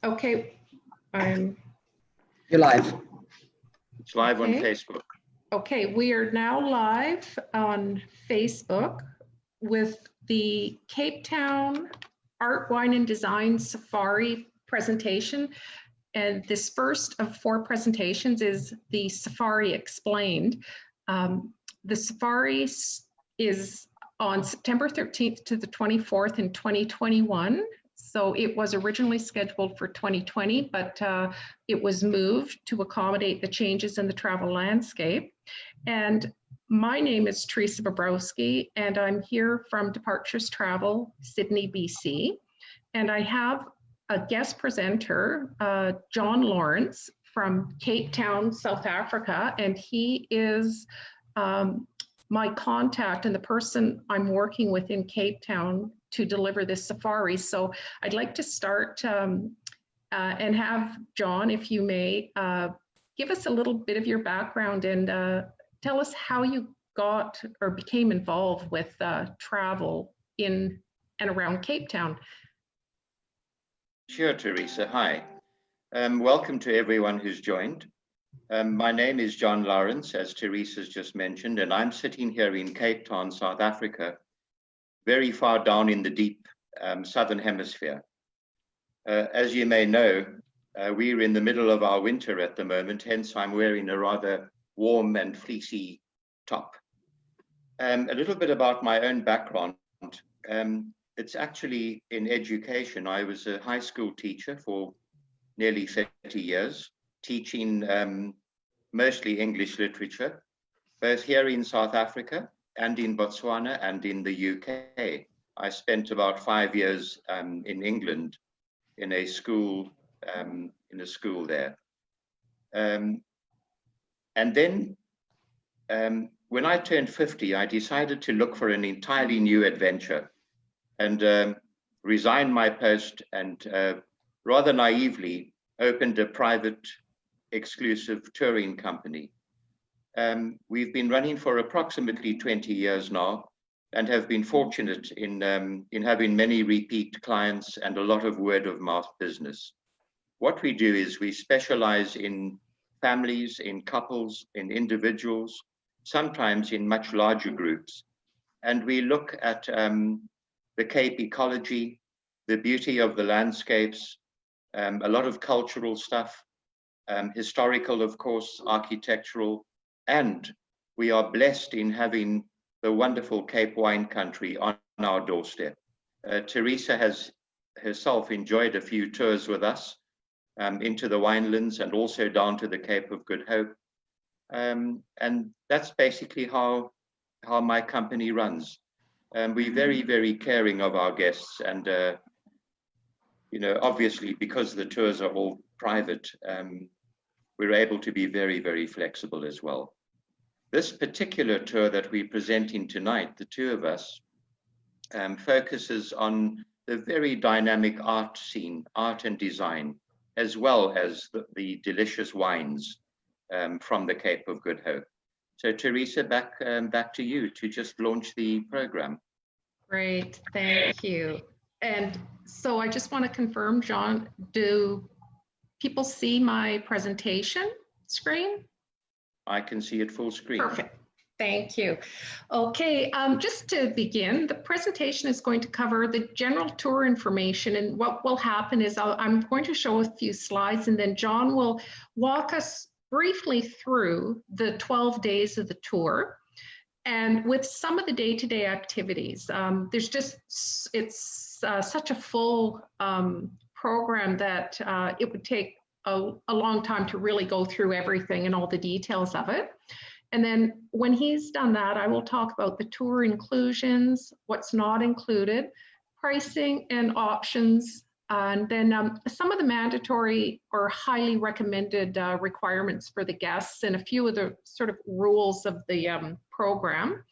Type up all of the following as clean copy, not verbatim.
Okay, I'm. You're live. It's live on Facebook. Okay, we are now live on Facebook with the Cape Town Art, Wine and Design Safari presentation. And this first of 4 presentations is the Safari Explained. The Safari is on September 13th to the 24th in 2021. So it was originally scheduled for 2020, but it was moved to accommodate the changes in the travel landscape. And my name is Theresa Bobrowski, and I'm here from Departures Travel, Sydney, BC. And I have a guest presenter, John Lawrence from Cape Town, South Africa, and he is my contact and the person I'm working with in Cape Town to deliver this safari. So I'd like to start and have John, if you may, give us a little bit of your background and tell us how you got or became involved with travel in and around Cape Town. Sure, Theresa. Hi. Welcome to everyone who's joined. My name is John Lawrence, as Theresa's just mentioned, and I'm sitting here in Cape Town, South Africa, very far down in the deep southern hemisphere. As you may know, we're in the middle of our winter at the moment, hence I'm wearing a rather warm and fleecy top. A little bit about my own background. It's actually in education. I was a high school teacher for nearly 30 years, teaching mostly English literature, both here in South Africa and in Botswana and in the UK. I spent about 5 years in England in a school there. And then when I turned 50, I decided to look for an entirely new adventure and resigned my post and rather naively opened a private exclusive touring company. We've been running for approximately 20 years now and have been fortunate in having many repeat clients and a lot of word of mouth business. What we do is we specialize in families, in couples, in individuals, sometimes in much larger groups. And we look at the Cape ecology, the beauty of the landscapes, a lot of cultural stuff, historical, of course, architectural, and we are blessed in having the wonderful Cape wine country on our doorstep. Theresa has herself enjoyed a few tours with us into the Winelands and also down to the Cape of Good Hope. And that's basically how my company runs. We're very, very caring of our guests. And, obviously, because the tours are all private, we're able to be very, very flexible as well. This particular tour that we're presenting tonight, the two of us, focuses on the very dynamic art scene, art and design, as well as the delicious wines from the Cape of Good Hope. So Theresa, back to you to just launch the program. Great, thank you. And so I just want to confirm, John, do people see my presentation screen? I can see it full screen. Perfect. Thank you. Okay, just to begin, the presentation is going to cover the general tour information, and what will happen is I'm going to show a few slides, and then John will walk us briefly through the 12 days of the tour and with some of the day-to-day activities. It's such a full program that it would take a long time to really go through everything and all the details of it. And then when he's done that, I will talk about the tour inclusions, what's not included, pricing and options, and then some of the mandatory or highly recommended requirements for the guests and a few of the sort of rules of the program.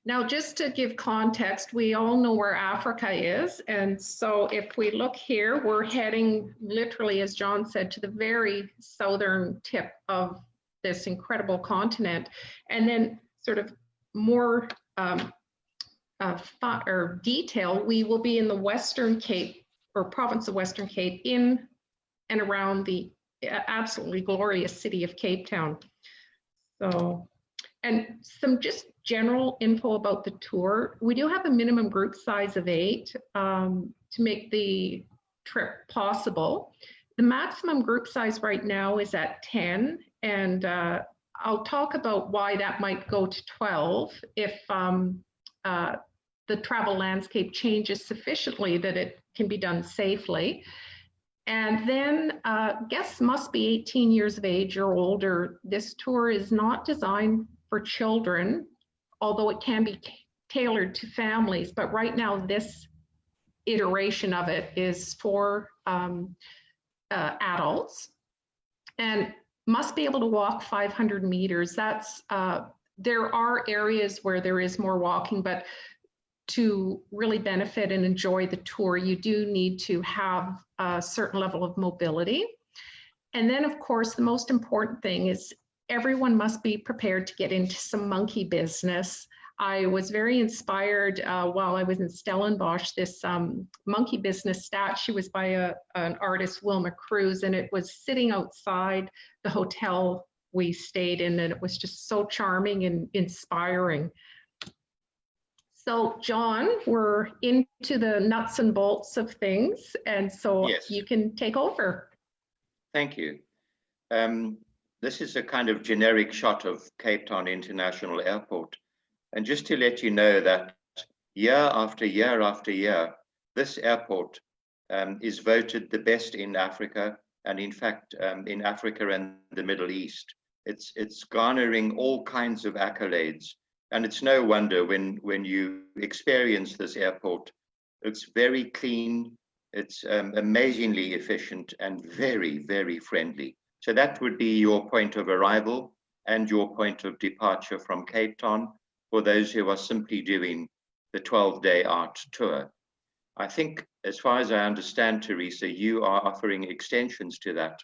Now, just to give context, we all know where Africa is. And so if we look here, we're heading literally, as John said, to the very southern tip of this incredible continent. And then sort of more detail, we will be in the Western Cape or province of Western Cape in and around the absolutely glorious city of Cape Town. So, and some just general info about the tour. We do have a minimum group size of 8 to make the trip possible. The maximum group size right now is at 10, and I'll talk about why that might go to 12 if the travel landscape changes sufficiently that it can be done safely. And then guests must be 18 years of age or older. This tour is not designed for children, although it can be tailored to families. But right now, this iteration of it is for adults and must be able to walk 500 meters. That's there are areas where there is more walking, but to really benefit and enjoy the tour, you do need to have a certain level of mobility. And then, of course, the most important thing is everyone must be prepared to get into some monkey business. I was very inspired while I was in Stellenbosch. This monkey business statue was by an artist, Wilma Cruz, and it was sitting outside the hotel we stayed in, and it was just so charming and inspiring. So, John, we're into the nuts and bolts of things, and so Yes. you can take over. Thank you. This is a kind of generic shot of Cape Town International Airport. And just to let you know that year after year after year, this airport is voted the best in Africa, and in fact, in Africa and the Middle East. It's garnering all kinds of accolades. And it's no wonder when you experience this airport, it's very clean, it's amazingly efficient and very, very friendly. So that would be your point of arrival and your point of departure from Cape Town for those who are simply doing the 12-day art tour. I think, as far as I understand, Theresa, you are offering extensions to that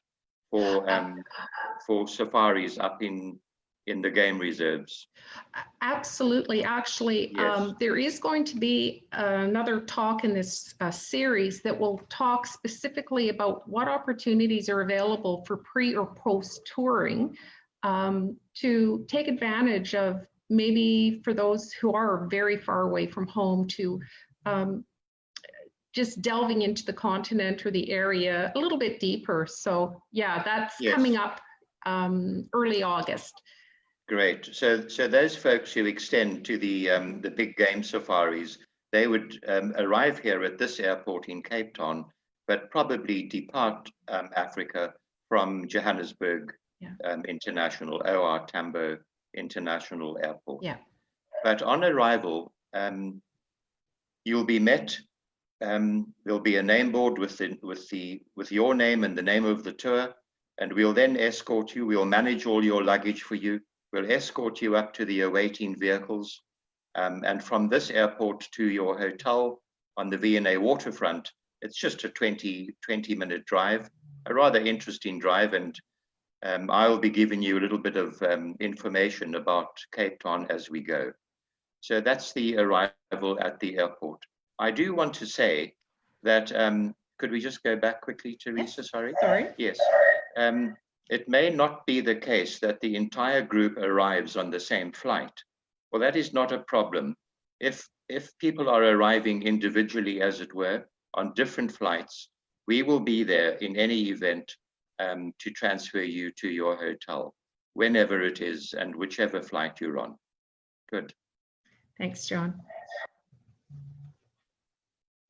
for safaris up in the game reserves. Absolutely. Actually, Yes. there is going to be another talk in this series that will talk specifically about what opportunities are available for pre or post touring to take advantage of, maybe for those who are very far away from home, to just delving into the continent or the area a little bit deeper. So yeah, that's Yes. coming up early August. Great. So those folks who extend to the big game safaris, they would arrive here at this airport in Cape Town, but probably depart Africa from Johannesburg International, OR Tambo International Airport. Yeah. But on arrival, you'll be met. There'll be a name board with your name and the name of the tour, and we'll then escort you. We'll manage all your luggage for you. We'll escort you up to the awaiting vehicles, and from this airport to your hotel on the V&A waterfront. It's just a 20-minute drive, a rather interesting drive, and I'll be giving you a little bit of information about Cape Town as we go. So that's the arrival at the airport. I do want to say that, could we just go back quickly, Theresa? Sorry. Yes. It may not be the case that the entire group arrives on the same flight. Well, that is not a problem. If people are arriving individually, as it were, on different flights, we will be there in any event to transfer you to your hotel, whenever it is and whichever flight you're on. Good. Thanks, John.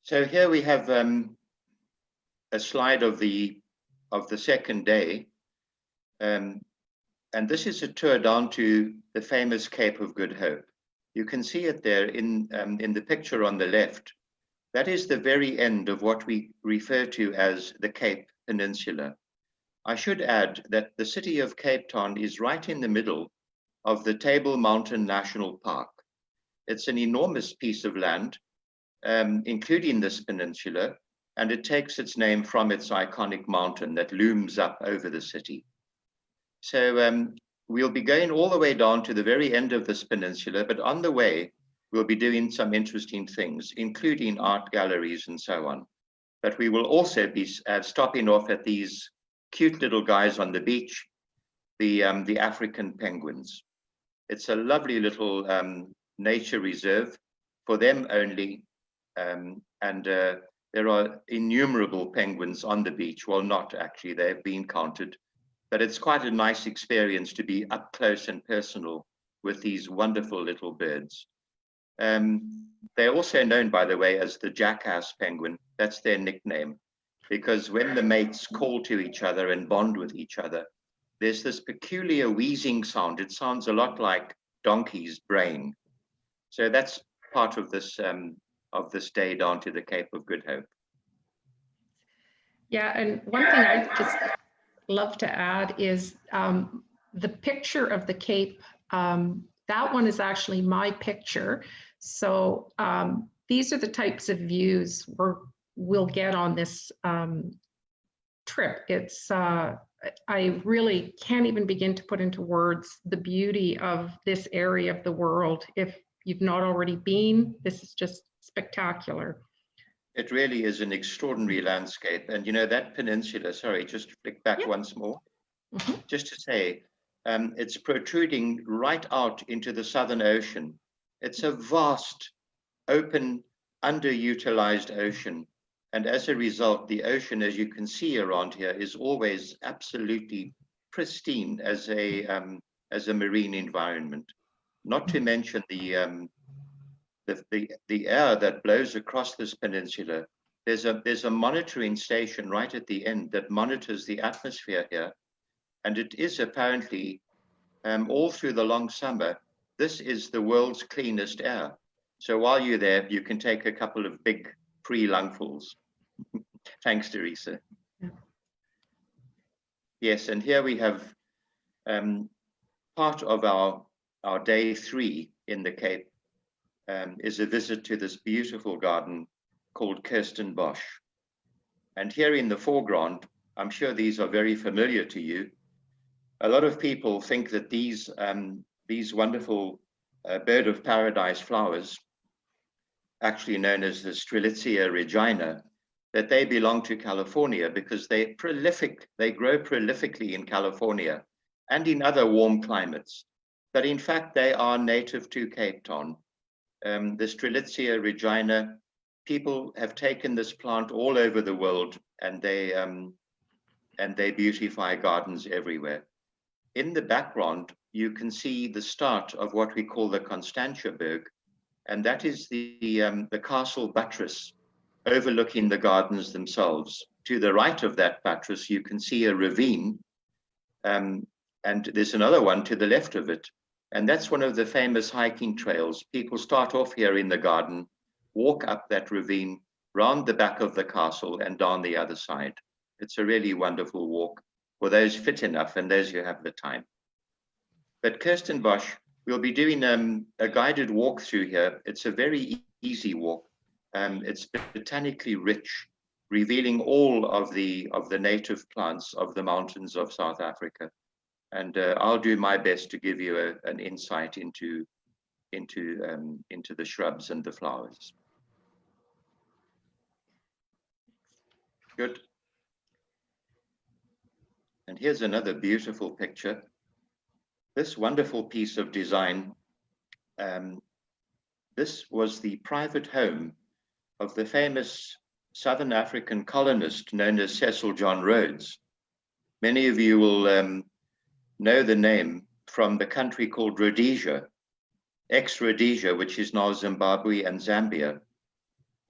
So here we have a slide of the second day. And this is a tour down to the famous Cape of Good Hope. You can see it there in the picture on the left. That is the very end of what we refer to as the Cape Peninsula. I should add that the city of Cape Town is right in the middle of the Table Mountain National Park. It's an enormous piece of land, including this peninsula, and it takes its name from its iconic mountain that looms up over the city. So we'll be going all the way down to the very end of this peninsula, but on the way, we'll be doing some interesting things, including art galleries and so on. but we will also be stopping off at these cute little guys on the beach, the African penguins. It's a lovely little nature reserve for them only, and there are innumerable penguins on the beach. Well, not actually, they've been counted, but it's quite a nice experience to be up close and personal with these wonderful little birds. They're also known, by the way, as the jackass penguin. That's their nickname, because when the mates call to each other and bond with each other, there's this peculiar wheezing sound. It sounds a lot like donkey's braying. So that's part of this day down to the Cape of Good Hope. Yeah, and one thing I just love to add is the picture of the Cape. That one is actually my picture. So these are the types of views we'll get on this trip. It's I really can't even begin to put into words the beauty of this area of the world. If you've not already been, this is just spectacular. It really is an extraordinary landscape. And you know, that peninsula, sorry, just flick back once more, just to say, it's protruding right out into the Southern Ocean. It's a vast, open, underutilized ocean. And as a result, the ocean, as you can see around here, is always absolutely pristine as a marine environment. Not to mention the air that blows across this peninsula. There's a monitoring station right at the end that monitors the atmosphere here, and it is apparently all through the long summer. This is the world's cleanest air. So while you're there, you can take a couple of big free lungfuls. Thanks, Theresa. Yeah. Yes, and here we have part of our day 3 in the Cape is a visit to this beautiful garden called Kirstenbosch. And here in the foreground, I'm sure these are very familiar to you. A lot of people think that these wonderful bird of paradise flowers, actually known as the Strelitzia regina, that they belong to California because they grow prolifically in California and in other warm climates. But in fact, they are native to Cape Town. The Strelitzia regina, people have taken this plant all over the world, and they beautify gardens everywhere. In the background, you can see the start of what we call the Constantiaberg, and that is the castle buttress overlooking the gardens themselves. To the right of that buttress, you can see a ravine, and there's another one to the left of it. And that's one of the famous hiking trails. People start off here in the garden, walk up that ravine, round the back of the castle and down the other side. It's a really wonderful walk for those fit enough and those who have the time. But Kirstenbosch, we'll be doing a guided walk through here. It's a very easy walk. It's botanically rich, revealing all of the native plants of the mountains of South Africa. And I'll do my best to give you an insight into the shrubs and the flowers. Good. And here's another beautiful picture. This wonderful piece of design, this was the private home of the famous Southern African colonist known as Cecil John Rhodes. Many of you will know the name from the country called Rhodesia, ex-Rhodesia, which is now Zimbabwe and Zambia.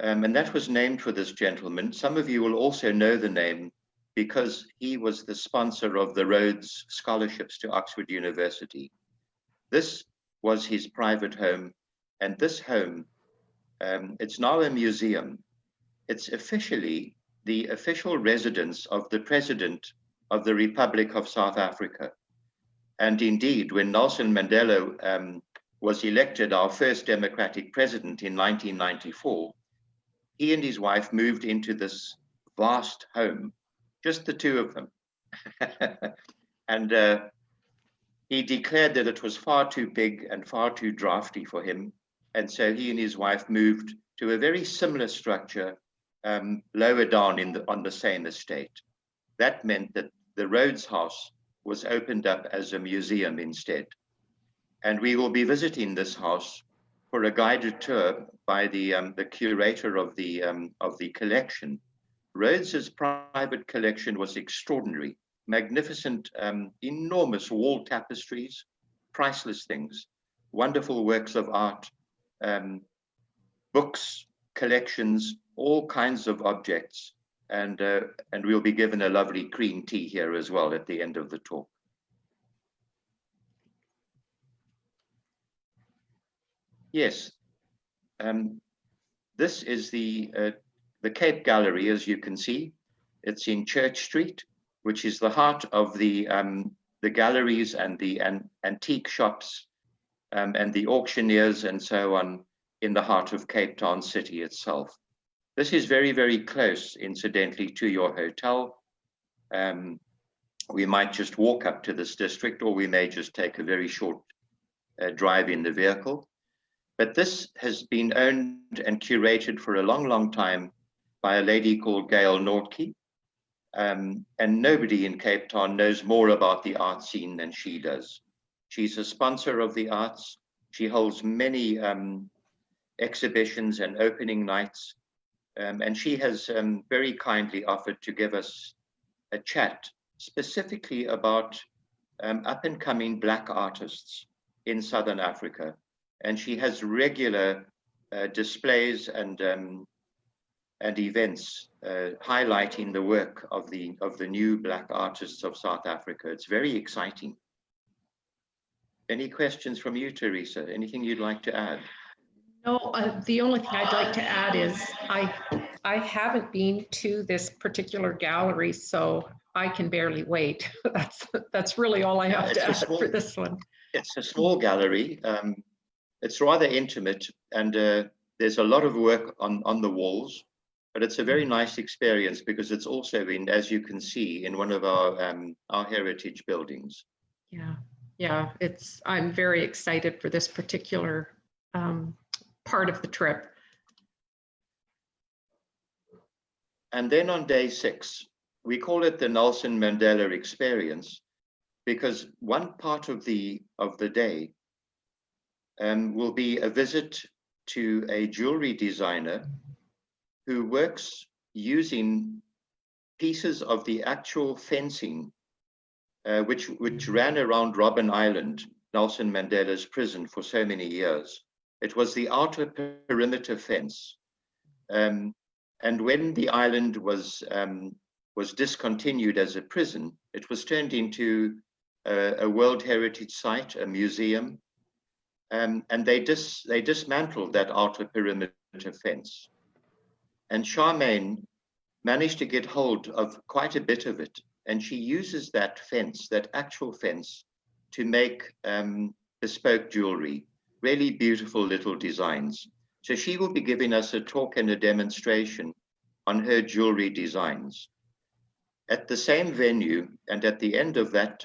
And that was named for this gentleman. Some of you will also know the name because he was the sponsor of the Rhodes scholarships to Oxford University. This was his private home, and this home, it's now a museum. It's officially the official residence of the President of the Republic of South Africa. And indeed, when Nelson Mandela was elected our first democratic president in 1994, he and his wife moved into this vast home, just the two of them. And he declared that it was far too big and far too drafty for him. And so he and his wife moved to a very similar structure lower down on the same estate. That meant that the Rhodes House was opened up as a museum instead. And we will be visiting this house for a guided tour by the curator of the collection. Rhodes's private collection was extraordinary, magnificent, enormous wall tapestries, priceless things, wonderful works of art, books, collections, all kinds of objects. And we'll be given a lovely green tea here as well at the end of the talk. Yes, this is the Cape Gallery, as you can see. It's in Church Street, which is the heart of the galleries and the antique shops and the auctioneers and so on in the heart of Cape Town city itself. This is very, very close, incidentally, to your hotel. We might just walk up to this district, or we may just take a very short drive in the vehicle. But this has been owned and curated for a long, long time by a lady called Gail Nortke. And nobody in Cape Town knows more about the art scene than she does. She's a sponsor of the arts. She holds many exhibitions and opening nights. And she has very kindly offered to give us a chat specifically about up and coming Black artists in Southern Africa. And she has regular displays and events highlighting the work of the new Black artists of South Africa. It's very exciting. Any questions from you, Theresa? Anything you'd like to add? No, the only thing I'd like to add is I haven't been to this particular gallery, so I can barely wait. That's really all I have to add for this one. It's a small gallery. It's rather intimate, and there's a lot of work on the walls, but it's a very nice experience because it's also in, as you can see, in one of our heritage buildings. Yeah, I'm very excited for this particular part of the trip. And then on day 6, we call it the Nelson Mandela Experience because one part of the day will be a visit to a jewelry designer who works using pieces of the actual fencing which ran around Robben Island, Nelson Mandela's prison, for so many years. It was the outer perimeter fence. And when the island was discontinued as a prison, it was turned into a World Heritage Site, a museum. And they dismantled that outer perimeter fence. And Charmaine managed to get hold of quite a bit of it. And she uses that fence, that actual fence, to make bespoke jewelry, really beautiful little designs. So she will be giving us a talk and a demonstration on her jewelry designs. At the same venue, and at the end of that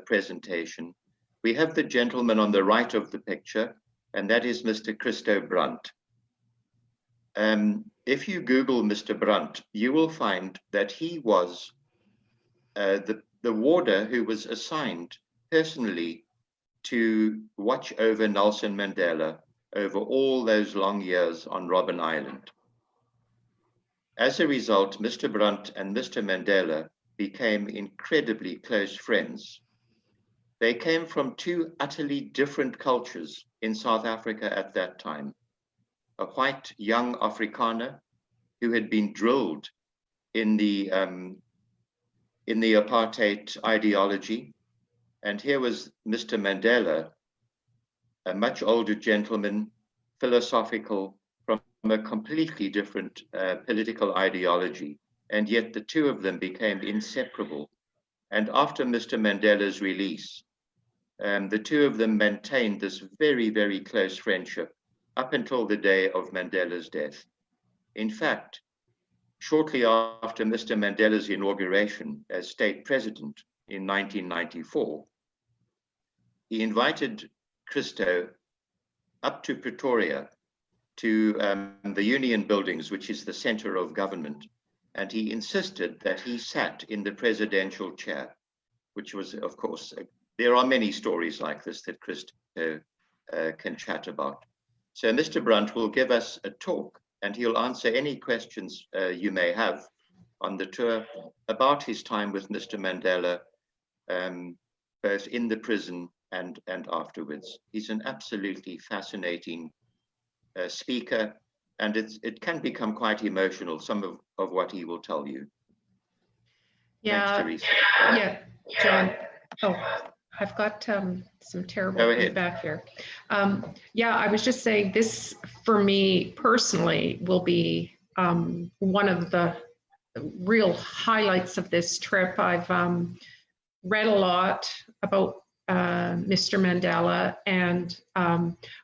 presentation, we have the gentleman on the right of the picture, and that is Mr. Christo Brandt. If you Google Mr. Brandt, you will find that he was the warder who was assigned personally to watch over Nelson Mandela over all those long years on Robben Island. As a result, Mr. Brandt and Mr. Mandela became incredibly close friends. They came from two utterly different cultures in South Africa at that time. A white young Afrikaner who had been drilled in the apartheid ideology. And here was Mr. Mandela, a much older gentleman, philosophical, from a completely different political ideology. And yet the two of them became inseparable. And after Mr. Mandela's release, the two of them maintained this very, very close friendship up until the day of Mandela's death. In fact, shortly after Mr. Mandela's inauguration as state president in 1994, he invited Christo up to Pretoria to the Union Buildings, which is the center of government. And he insisted that he sat in the presidential chair, which was, of course, there are many stories like this that Christo can chat about. So Mr. Brunt will give us a talk, and he'll answer any questions you may have on the tour about his time with Mr. Mandela, both in the prison and afterwards. He's an absolutely fascinating speaker, and it can become quite emotional, some of what he will tell you. Yeah. Thanks, Theresa. Yeah, John. Oh, I've got some terrible feedback here. Yeah, I was just saying this for me personally will be one of the real highlights of this trip. I've read a lot about Mr. Mandela, and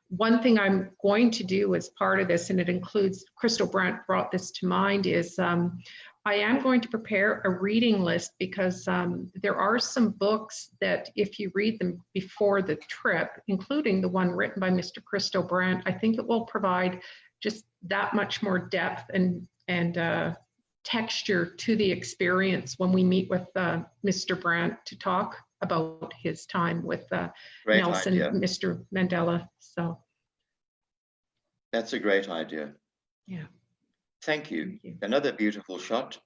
one thing I'm going to do as part of this, and it includes, Crystal Brandt brought this to mind, is I am going to prepare a reading list, because there are some books that if you read them before the trip, including the one written by Mr. Crystal Brandt, I think it will provide just that much more depth and texture to the experience when we meet with Mr. Brandt to talk about his time with Nelson, idea. Mr. Mandela. So that's a great idea. Yeah. Thank you. Another beautiful shot.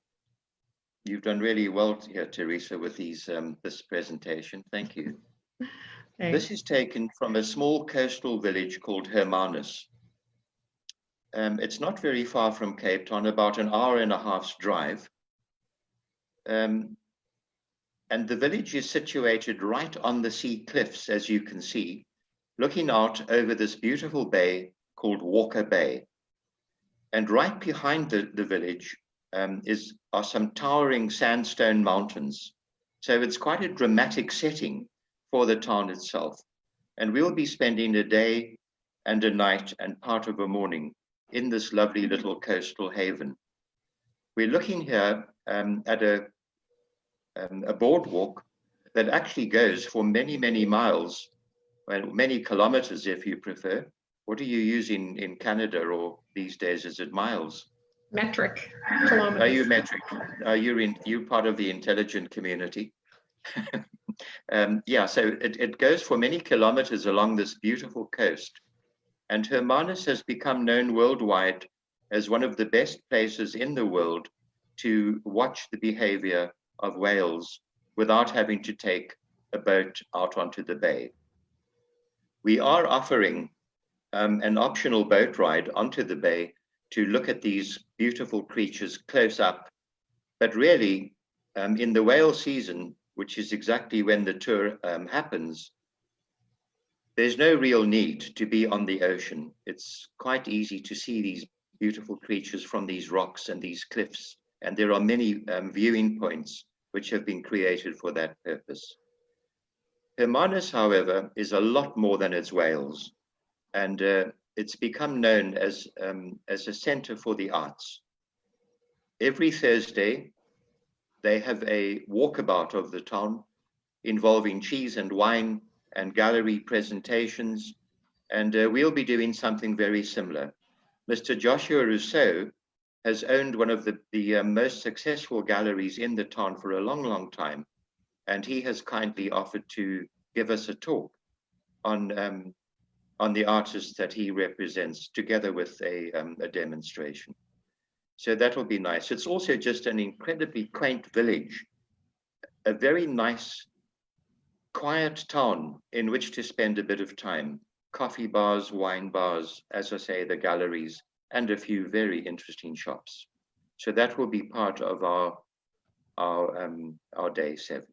You've done really well here, Theresa, with these this presentation. Thank you. Thanks. This is taken from a small coastal village called Hermanus. It's not very far from Cape Town, about an hour and a half's drive. And the village is situated right on the sea cliffs, as you can see, looking out over this beautiful bay called Walker Bay. And right behind the village are some towering sandstone mountains. So it's quite a dramatic setting for the town itself. And we'll be spending a day and a night and part of a morning in this lovely little coastal haven. We're looking here at a boardwalk that actually goes for many, many miles, well, many kilometers if you prefer. What do you use in Canada, or these days is it miles? Metric kilometers. Are you metric? Are you part of the intelligent community? Yeah, so it goes for many kilometers along this beautiful coast. And Hermanus has become known worldwide as one of the best places in the world to watch the behavior of whales without having to take a boat out onto the bay. We are offering an optional boat ride onto the bay to look at these beautiful creatures close up. But really, in the whale season, which is exactly when the tour happens, there's no real need to be on the ocean. It's quite easy to see these beautiful creatures from these rocks and these cliffs. And there are many viewing points which have been created for that purpose. Hermanus, however, is a lot more than its whales. And it's become known as a center for the arts. Every Thursday, they have a walkabout of the town involving cheese and wine and gallery presentations, and we'll be doing something very similar. Mr. Joshua Rousseau has owned one of the most successful galleries in the town for a long, long time, and he has kindly offered to give us a talk on the artists that he represents, together with a demonstration. So that will be nice. It's also just an incredibly quaint village, a very nice, quiet town in which to spend a bit of time. Coffee bars, wine bars, as I say, the galleries, and a few very interesting shops. So that will be part of our day 7.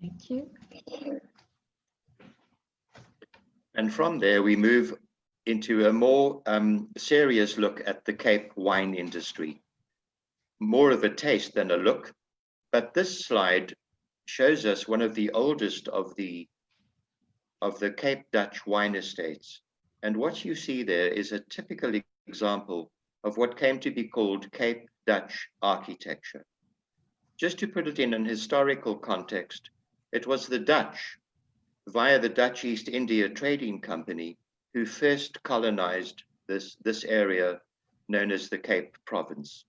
Thank you. And from there, we move into a more serious look at the Cape wine industry. More of a taste than a look, but this slide shows us one of the oldest of the Cape Dutch wine estates. And what you see there is a typical example of what came to be called Cape Dutch architecture. Just to put it in an historical context, it was the Dutch, via the Dutch East India Trading Company, who first colonized this area known as the Cape Province.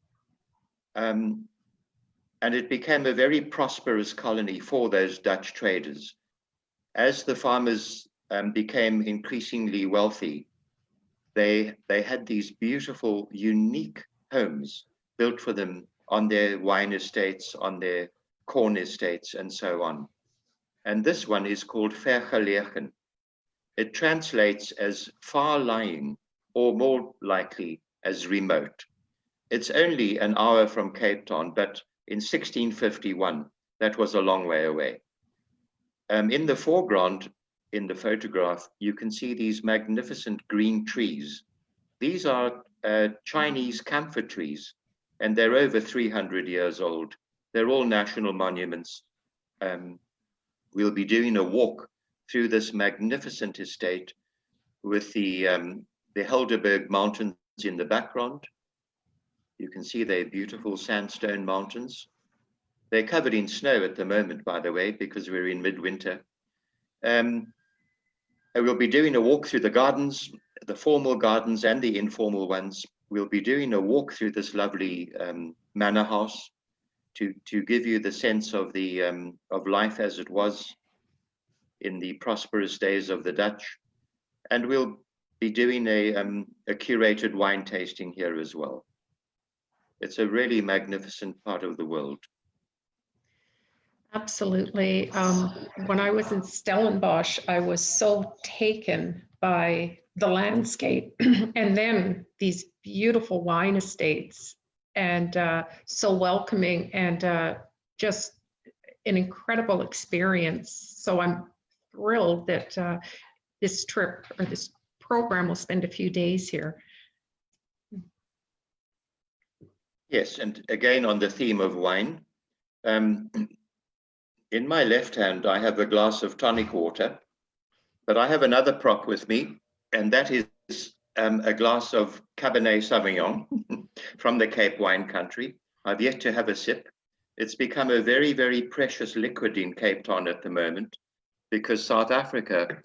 And it became a very prosperous colony for those Dutch traders. As the farmers became increasingly wealthy, they had these beautiful, unique homes built for them on their wine estates, on their corn estates, and so on. And this one is called vergelegen. It translates as far-lying, or more likely as remote. It's only an hour from Cape Town, but in 1651, that was a long way away. In the foreground, in the photograph, you can see these magnificent green trees. These are Chinese camphor trees, and they're over 300 years old. They're all national monuments. We'll be doing a walk through this magnificent estate with the Helderberg Mountains in the background. You can see they're beautiful sandstone mountains. They're covered in snow at the moment, by the way, because we're in midwinter. We'll be doing a walk through the gardens, the formal gardens and the informal ones. We'll be doing a walk through this lovely manor house to give you the sense of the of life as it was in the prosperous days of the Dutch. And we'll be doing a curated wine tasting here as well. It's a really magnificent part of the world. Absolutely. When I was in Stellenbosch, I was so taken by the landscape and then these beautiful wine estates, and so welcoming, and just an incredible experience. So I'm thrilled that this trip or this program will spend a few days here. Yes, and again on the theme of wine, in my left hand I have a glass of tonic water, but I have another prop with me, and that is a glass of Cabernet Sauvignon from the Cape wine country. I've yet to have a sip. It's become a very, very precious liquid in Cape Town at the moment, because South Africa,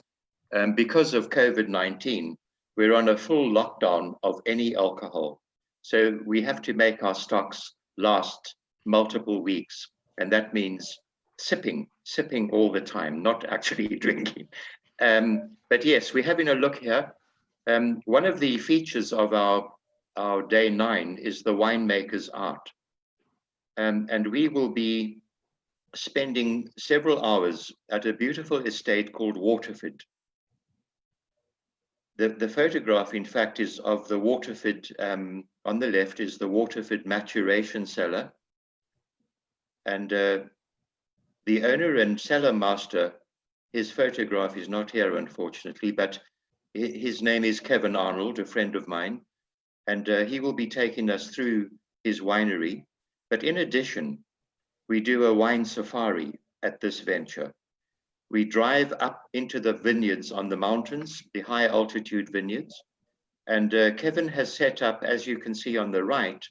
because of COVID-19, we're on a full lockdown of any alcohol. So we have to make our stocks last multiple weeks. And that means sipping all the time, not actually drinking. But yes, we're having a look here. One of the features of our day 9 is the winemaker's art. And we will be spending several hours at a beautiful estate called Waterford. The photograph, in fact, is of the Waterford, on the left is the Waterford maturation cellar. And the owner and cellar master, his photograph is not here, unfortunately, but his name is Kevin Arnold, a friend of mine, and he will be taking us through his winery. But in addition, we do a wine safari at this venture. We drive up into the vineyards on the mountains, the high altitude vineyards. And Kevin has set up, as you can see on the right,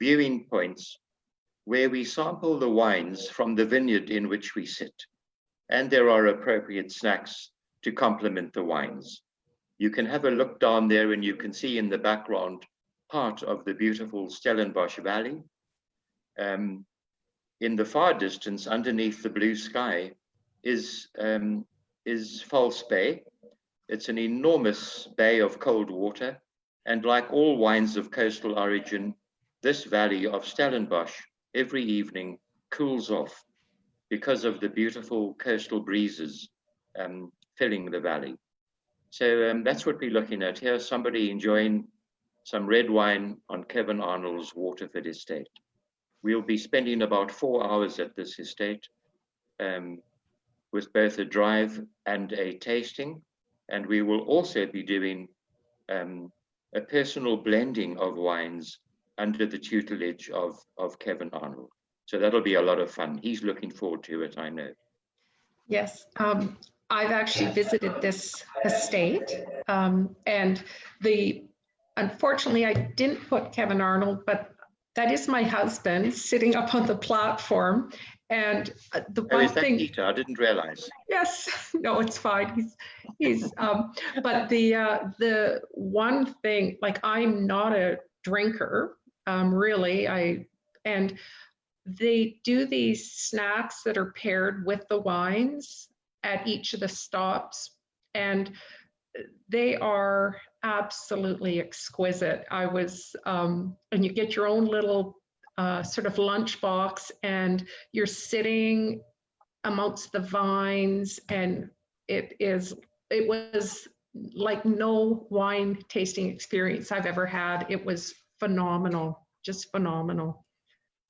viewing points where we sample the wines from the vineyard in which we sit. And there are appropriate snacks to complement the wines. You can have a look down there and you can see in the background part of the beautiful Stellenbosch Valley. In the far distance, underneath the blue sky, is False Bay. It's an enormous bay of cold water, and like all wines of coastal origin, this valley of Stellenbosch every evening cools off because of the beautiful coastal breezes filling the valley. So that's what we're looking at here, somebody enjoying some red wine on Kevin Arnold's Waterford estate. We'll be spending about 4 hours at this estate with both a drive and a tasting. And we will also be doing a personal blending of wines under the tutelage of Kevin Arnold. So that'll be a lot of fun. He's looking forward to it, I know. Yes, I've actually visited this estate, and unfortunately I didn't put Kevin Arnold, but that is my husband sitting up on the platform. And the Oh, one is that thing, Peter? I didn't realize. yes, no, it's fine. But the one thing, like, I'm not a drinker, really. And they do these snacks that are paired with the wines at each of the stops, and they are absolutely exquisite. And you get your own little sort of lunch box, and you're sitting amongst the vines, and it was like no wine tasting experience I've ever had. It was phenomenal, just phenomenal.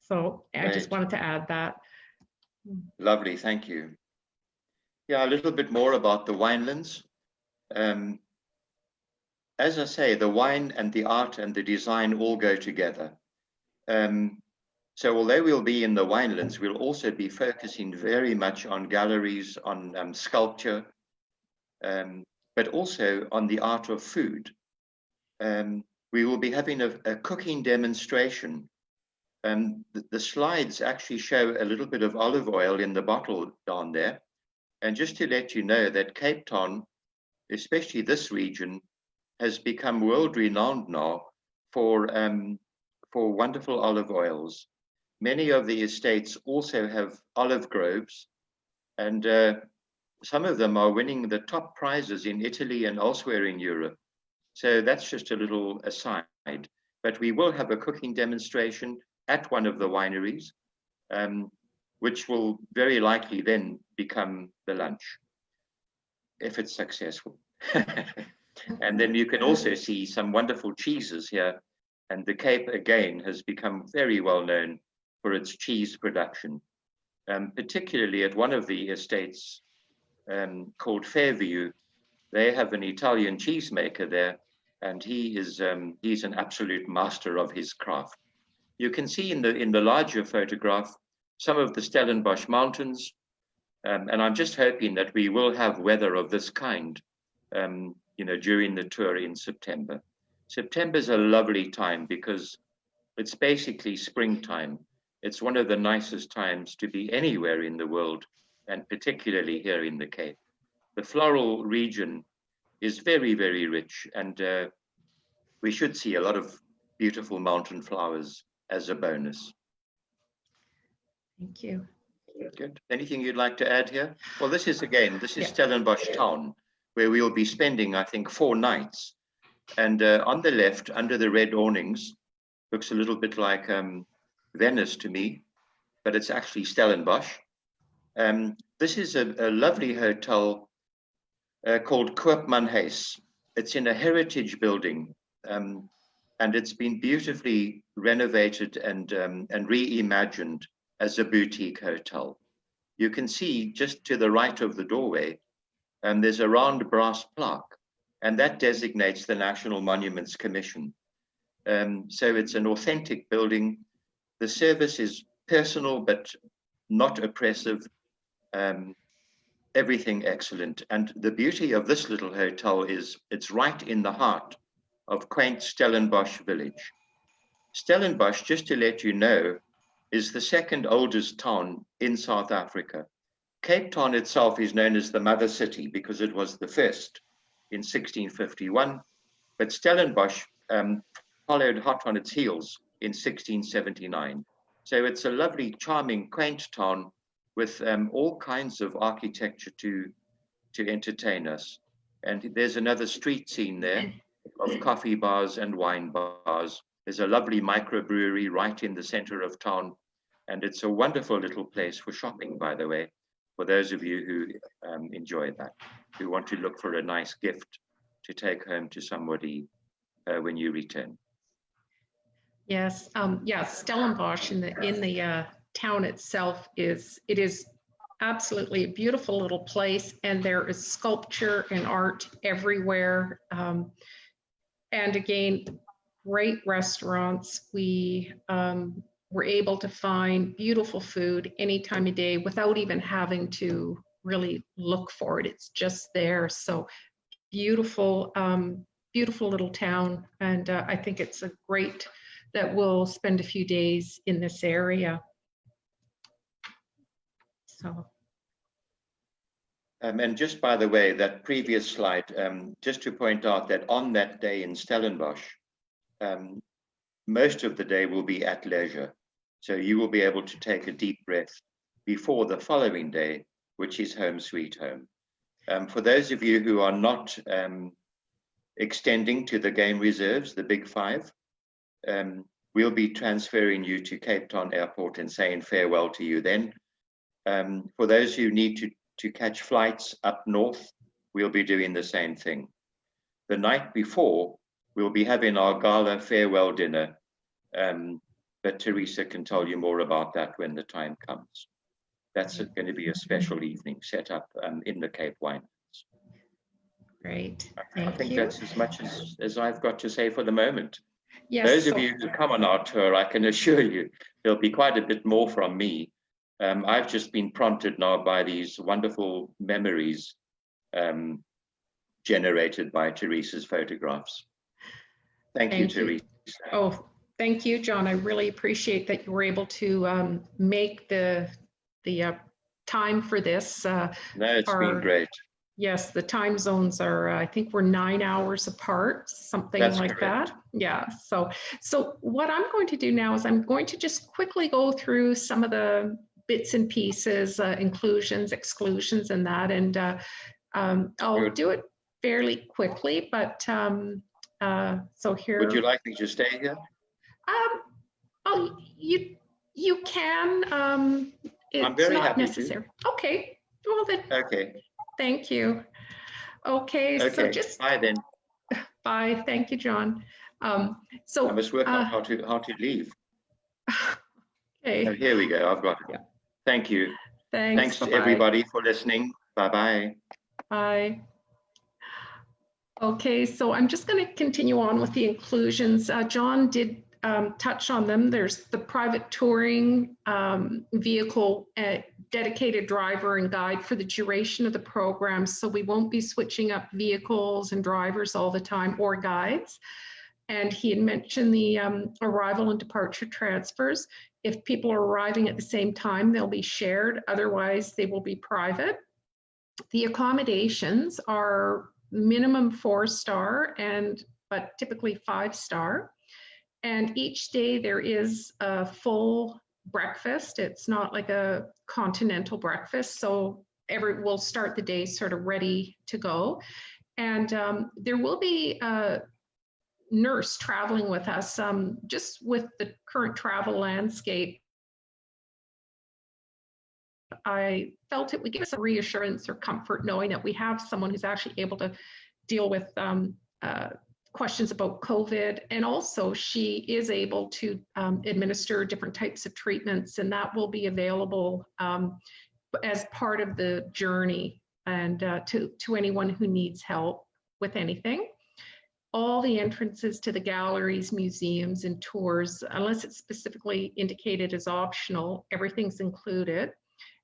So I just Great. wanted to add that. Lovely, thank you. Yeah, a little bit more about the Winelands. As I say, the wine and the art and the design all go together. So although we'll be in the Winelands, we'll also be focusing very much on galleries, on sculpture, but also on the art of food. We will be having a cooking demonstration. The slides actually show a little bit of olive oil in the bottle down there. And just to let you know that Cape Town, especially this region, has become world renowned now for wonderful olive oils. Many of the estates also have olive groves, and some of them are winning the top prizes in Italy and elsewhere in Europe. So that's just a little aside. But we will have a cooking demonstration at one of the wineries, which will very likely then become the lunch, if it's successful. And then you can also see some wonderful cheeses here. And the Cape, again, has become very well known for its cheese production, particularly at one of the estates called Fairview. They have an Italian cheesemaker there, and he's an absolute master of his craft. You can see in the larger photograph some of the Stellenbosch mountains, and I'm just hoping that we will have weather of this kind, during the tour in September. September is a lovely time because it's basically springtime. It's one of the nicest times to be anywhere in the world, and particularly here in the Cape. The floral region is very, very rich, and we should see a lot of beautiful mountain flowers as a bonus. Thank you. Good. Anything you'd like to add here? Well, this is Stellenbosch town, where we'll be spending, I think, 4 nights. And on the left, under the red awnings, looks a little bit like Venice to me, but it's actually Stellenbosch. This is a lovely hotel called Koopmanhuis. It's in a heritage building, and it's been beautifully renovated and reimagined as a boutique hotel. You can see just to the right of the doorway, there's a round brass plaque, and that designates the National Monuments Commission. So it's an authentic building. The service is personal, but not oppressive. Everything excellent. And the beauty of this little hotel is it's right in the heart of quaint Stellenbosch village. Stellenbosch, just to let you know, is the second oldest town in South Africa. Cape Town itself is known as the mother city because it was the first in 1651, but Stellenbosch followed hot on its heels in 1679. So it's a lovely, charming, quaint town with all kinds of architecture to entertain us. And there's another street scene there of coffee bars and wine bars. There's a lovely microbrewery right in the center of town. And it's a wonderful little place for shopping, by the way, for those of you who enjoy that, who want to look for a nice gift to take home to somebody when you return. Yes, Stellenbosch in the town itself is absolutely a beautiful little place, and there is sculpture and art everywhere. And again, great restaurants. We were able to find beautiful food any time of day without even having to really look for it. It's just there. So beautiful, beautiful little town. And I think it's a great that will spend a few days in this area. So. And just by the way, that previous slide, just to point out that on that day in Stellenbosch, most of the day will be at leisure. So you will be able to take a deep breath before the following day, which is home sweet home. For those of you who are not extending to the game reserves, the big five, we'll be transferring you to Cape Town Airport and saying farewell to you then. For those who need to catch flights up north, we'll be doing the same thing. The night before, we'll be having our gala farewell dinner, but Theresa can tell you more about that when the time comes. That's going to be a special evening set up in the Cape Winelands. Great. I think that's as much as I've got to say for the moment. Yes, Those of you who come on our tour, I can assure you, there'll be quite a bit more from me. I've just been prompted now by these wonderful memories generated by Theresa's photographs. Thank you, Theresa. Oh, thank you, John. I really appreciate that you were able to make the time for this. No, it's been great. Yes, the time zones are, I think we're 9 hours apart, something That's like correct. that. Yeah, so what I'm going to do now is I'm going to just quickly go through some of the bits and pieces, inclusions, exclusions, and that, and I'll do it fairly quickly, but so here. Would you like me to stay here? Oh, you can. It's I'm very not happy necessary. To. Okay. Well then. Okay. Thank you. Okay. So just bye then. Bye. Thank you, John. So I must work out how to leave. Okay. Oh, here we go. I've got it. Yeah. Thank you. Thanks to everybody for listening. Bye-bye. Bye. Okay, so I'm just going to continue on with the inclusions. John did touch on them. There's the private touring vehicle, dedicated driver and guide for the duration of the program. So we won't be switching up vehicles and drivers all the time, or guides. And he had mentioned the arrival and departure transfers. If people are arriving at the same time, they'll be shared. Otherwise, they will be private. The accommodations are minimum 4-star but typically 5-star. And each day there is a full breakfast. It's not like a continental breakfast. So we'll start the day sort of ready to go. And there will be a nurse traveling with us, just with the current travel landscape. I felt it would give us a reassurance or comfort knowing that we have someone who's actually able to deal with questions about COVID. And also she is able to administer different types of treatments, and that will be available as part of the journey and to anyone who needs help with anything. All the entrances to the galleries, museums, and tours, unless it's specifically indicated as optional, everything's included.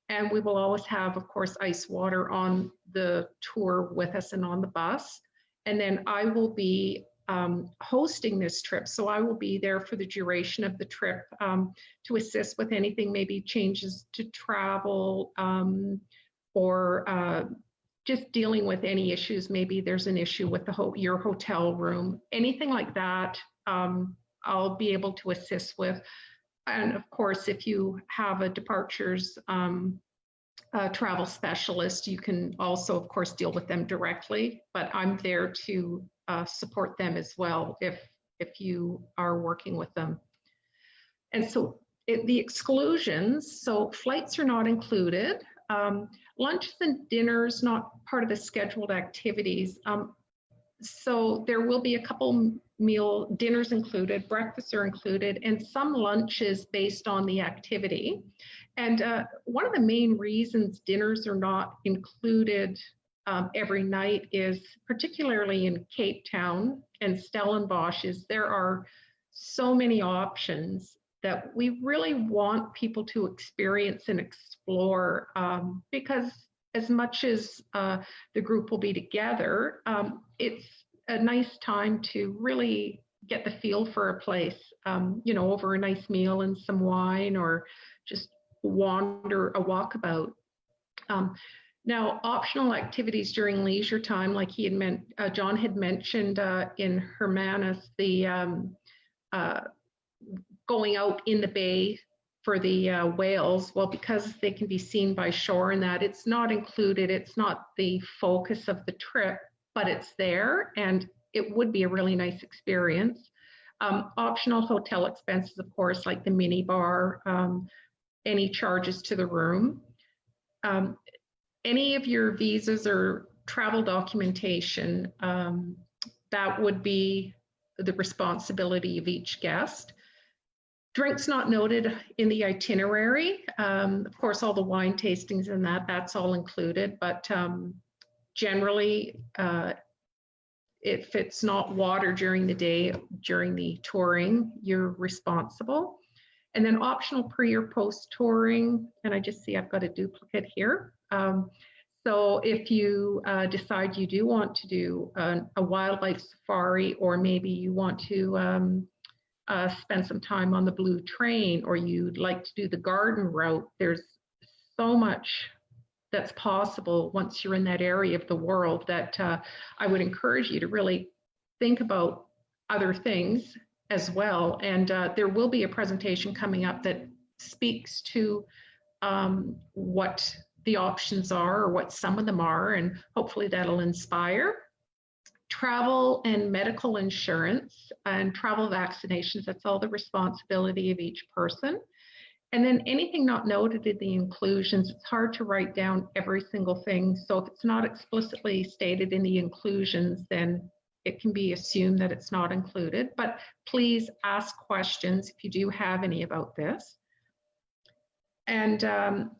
And we will always have, of course, ice water on the tour with us and on the bus. And then I will be hosting this trip. So I will be there for the duration of the trip to assist with anything, maybe changes to travel or just dealing with any issues. Maybe there's an issue with your hotel room, anything like that. I'll be able to assist with. And of course, if you have a departures travel specialist, you can also, of course, deal with them directly. But I'm there to support them as well if you are working with them. And so the exclusions, so flights are not included. Lunches and dinners not part of the scheduled activities. So there will be a couple meal dinners included, breakfasts are included, and some lunches based on the activity. And one of the main reasons dinners are not included every night is, particularly in Cape Town and Stellenbosch, is there are so many options that we really want people to experience and explore, because as much as the group will be together, it's a nice time to really get the feel for a place, you know, over a nice meal and some wine, or just wander a walkabout. Now, optional activities during leisure time, like he had John had mentioned in Hermanus, the going out in the bay for the whales. Well, because they can be seen by shore and that, it's not included. It's not the focus of the trip, but it's there, and it would be a really nice experience. Optional hotel expenses, of course, like the mini bar, any charges to the room. Any of your visas or travel documentation, that would be the responsibility of each guest. Drinks not noted in the itinerary. Of course, all the wine tastings and that's all included, but generally, if it's not water during the day, during the touring, you're responsible. And then optional pre or post touring, and I just see I've got a duplicate here. So if you decide you do want to do a wildlife safari, or maybe you want to spend some time on the blue train, or you'd like to do the garden route, there's so much that's possible once you're in that area of the world that I would encourage you to really think about other things as well. And there will be a presentation coming up that speaks to what the options are, or what some of them are, and hopefully that'll inspire. Travel and medical insurance and travel vaccinations, that's all the responsibility of each person. And then anything not noted in the inclusions, it's hard to write down every single thing. So if it's not explicitly stated in the inclusions, then it can be assumed that it's not included. But please ask questions if you do have any about this. And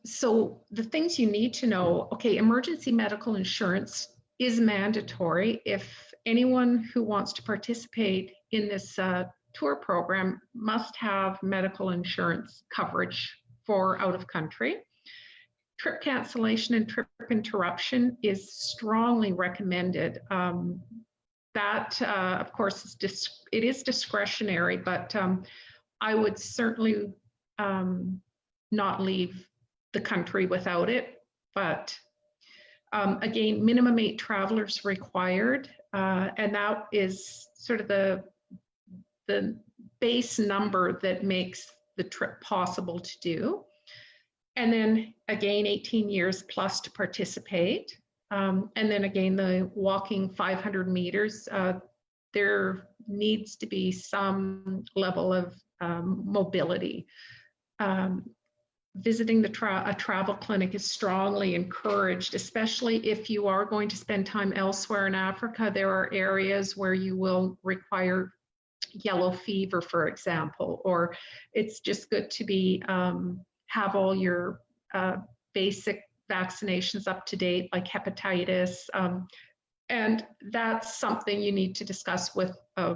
so the things you need to know, okay, emergency medical insurance is mandatory. If anyone who wants to participate in this tour program must have medical insurance coverage for out of country. Trip cancellation and trip interruption is strongly recommended. That, of course, it is discretionary, but I would certainly not leave the country without it. But again, minimum 8 travelers required, and that is sort of the base number that makes the trip possible to do. And then again, 18 years plus to participate. And then again, the walking 500 meters, there needs to be some level of mobility. Visiting a travel clinic is strongly encouraged, especially if you are going to spend time elsewhere in Africa. There are areas where you will require yellow fever, for example, or it's just good to be have all your basic vaccinations up to date, like hepatitis, and that's something you need to discuss with a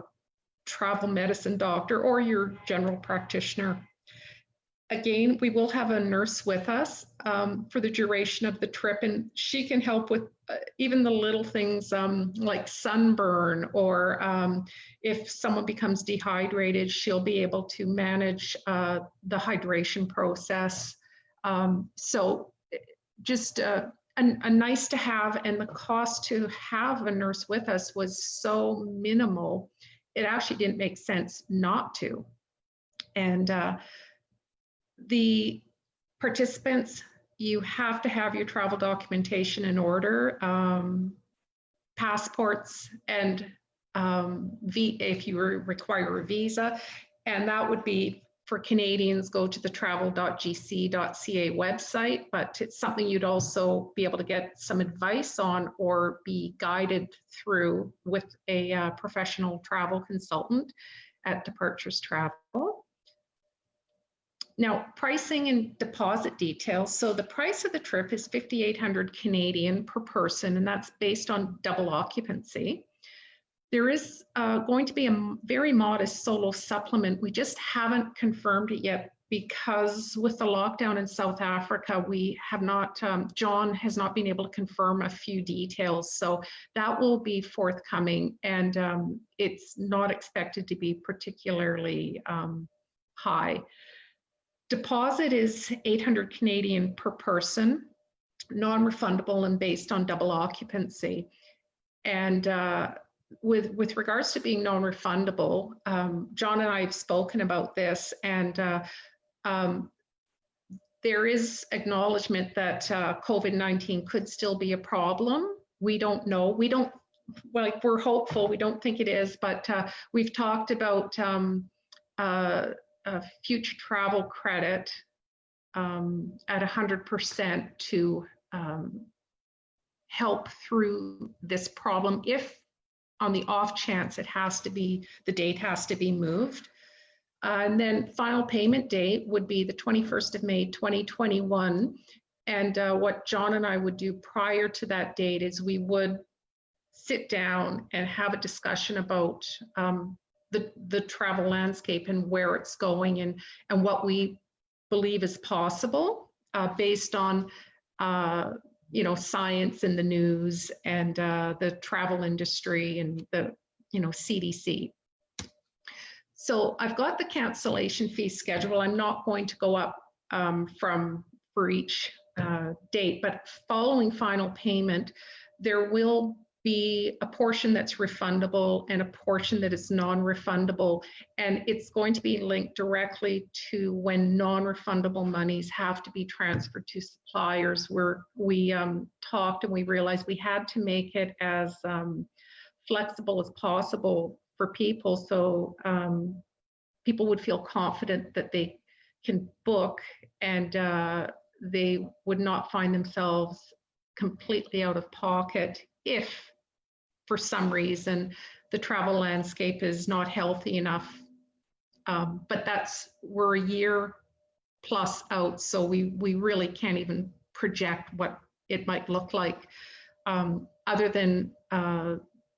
travel medicine doctor or your general practitioner. Again, we will have a nurse with us for the duration of the trip, and she can help with even the little things like sunburn, or if someone becomes dehydrated, she'll be able to manage the hydration process. So just a nice to have, and the cost to have a nurse with us was so minimal, it actually didn't make sense not to. And the participants, you have to have your travel documentation in order, passports, and if you require a visa, and that would be for Canadians, go to the travel.gc.ca website, but it's something you'd also be able to get some advice on or be guided through with a professional travel consultant at Departures Travel. Now, pricing and deposit details. So the price of the trip is 5,800 Canadian per person, and that's based on double occupancy. There is going to be a very modest solo supplement. We just haven't confirmed it yet because with the lockdown in South Africa, we have not, John has not been able to confirm a few details. So that will be forthcoming, and it's not expected to be particularly high. Deposit is 800 Canadian per person, non-refundable and based on double occupancy. And with regards to being non-refundable, John and I have spoken about this, and there is acknowledgement that COVID-19 could still be a problem. We don't know. We don't, like, we're hopeful. We don't think it is, but we've talked about future travel credit at 100% to help through this problem if on the off chance it has to be, the date has to be moved. And then final payment date would be the 21st of May, 2021. And what John and I would do prior to that date is we would sit down and have a discussion about the travel landscape and where it's going, and what we believe is possible based on you know, science in the news and the travel industry and the, you know, CDC. So I've got the cancellation fee schedule. I'm not going to go up for each date, but following final payment, there will be a portion that's refundable and a portion that is non-refundable, and it's going to be linked directly to when non-refundable monies have to be transferred to suppliers, where we talked and we realized we had to make it as flexible as possible for people, so people would feel confident that they can book and they would not find themselves completely out of pocket if for some reason the travel landscape is not healthy enough. But we're a year plus out, so we really can't even project what it might look like, other than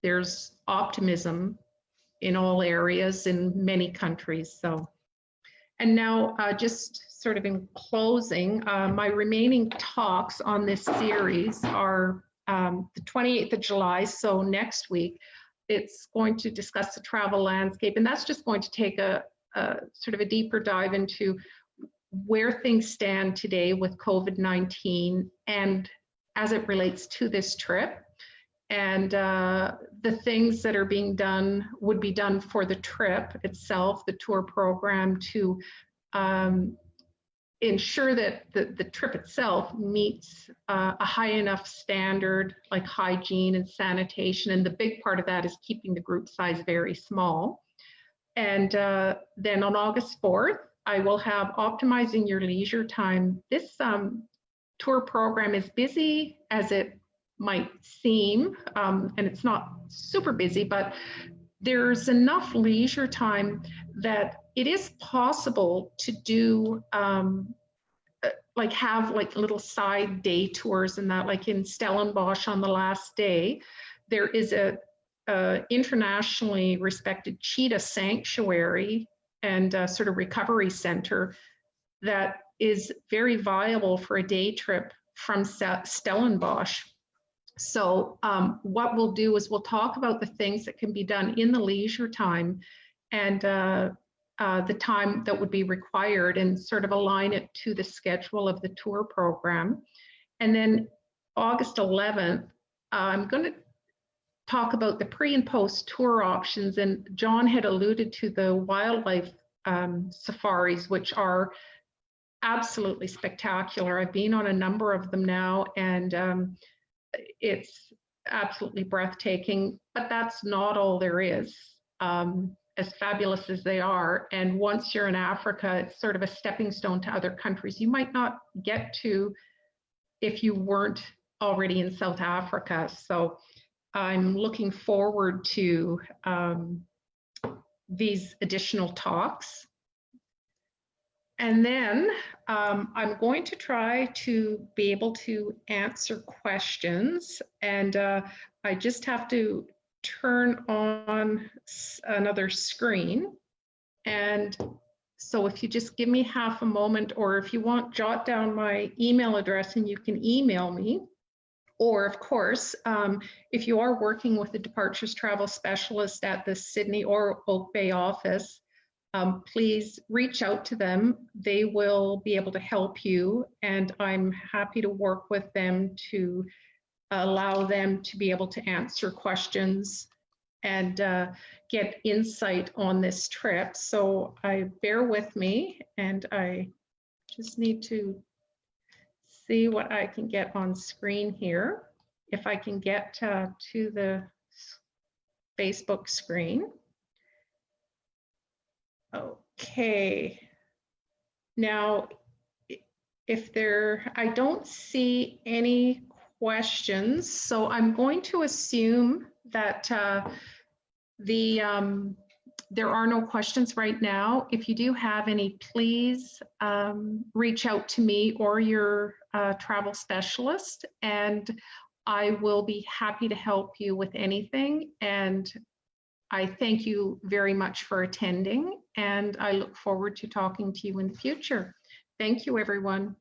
there's optimism in all areas in many countries. So, and now just sort of in closing, my remaining talks on this series are the 28th of July, so next week. It's going to discuss the travel landscape, and that's just going to take a sort of a deeper dive into where things stand today with COVID-19 and as it relates to this trip, and the things that are being done, would be done for the trip itself, the tour program, to ensure that the trip itself meets a high enough standard, like hygiene and sanitation. And the big part of that is keeping the group size very small. And then on August 4th, I will have Optimizing Your Leisure Time. This tour program is busy as it might seem, and it's not super busy, but there's enough leisure time that it is possible to do like have like little side day tours, and that, like in Stellenbosch on the last day, there is a internationally respected cheetah sanctuary and sort of recovery center that is very viable for a day trip from Stellenbosch. So what we'll do is we'll talk about the things that can be done in the leisure time and the time that would be required, and sort of align it to the schedule of the tour program. And then August 11th, I'm going to talk about the pre and post tour options. And John had alluded to the wildlife safaris, which are absolutely spectacular. I've been on a number of them now, and it's absolutely breathtaking, but that's not all there is, as fabulous as they are. And once you're in Africa, it's sort of a stepping stone to other countries you might not get to if you weren't already in South Africa. So I'm looking forward to these additional talks. And then I'm going to try to be able to answer questions, and I just have to turn on another screen and So if you just give me half a moment, or if you want, jot down my email address and you can email me. Or of course, if you are working with a departures travel specialist at the Sydney or Oak Bay office, please reach out to them. They will be able to help you, and I'm happy to work with them to allow them to be able to answer questions and get insight on this trip. So bear with me, and I just need to see what I can get on screen here. If I can get to the Facebook screen. Okay. Now, I don't see any questions, so I'm going to assume that there are no questions right now. If you do have any, please reach out to me or your travel specialist, and I will be happy to help you with anything. And I thank you very much for attending, and I look forward to talking to you in the future. Thank you, everyone.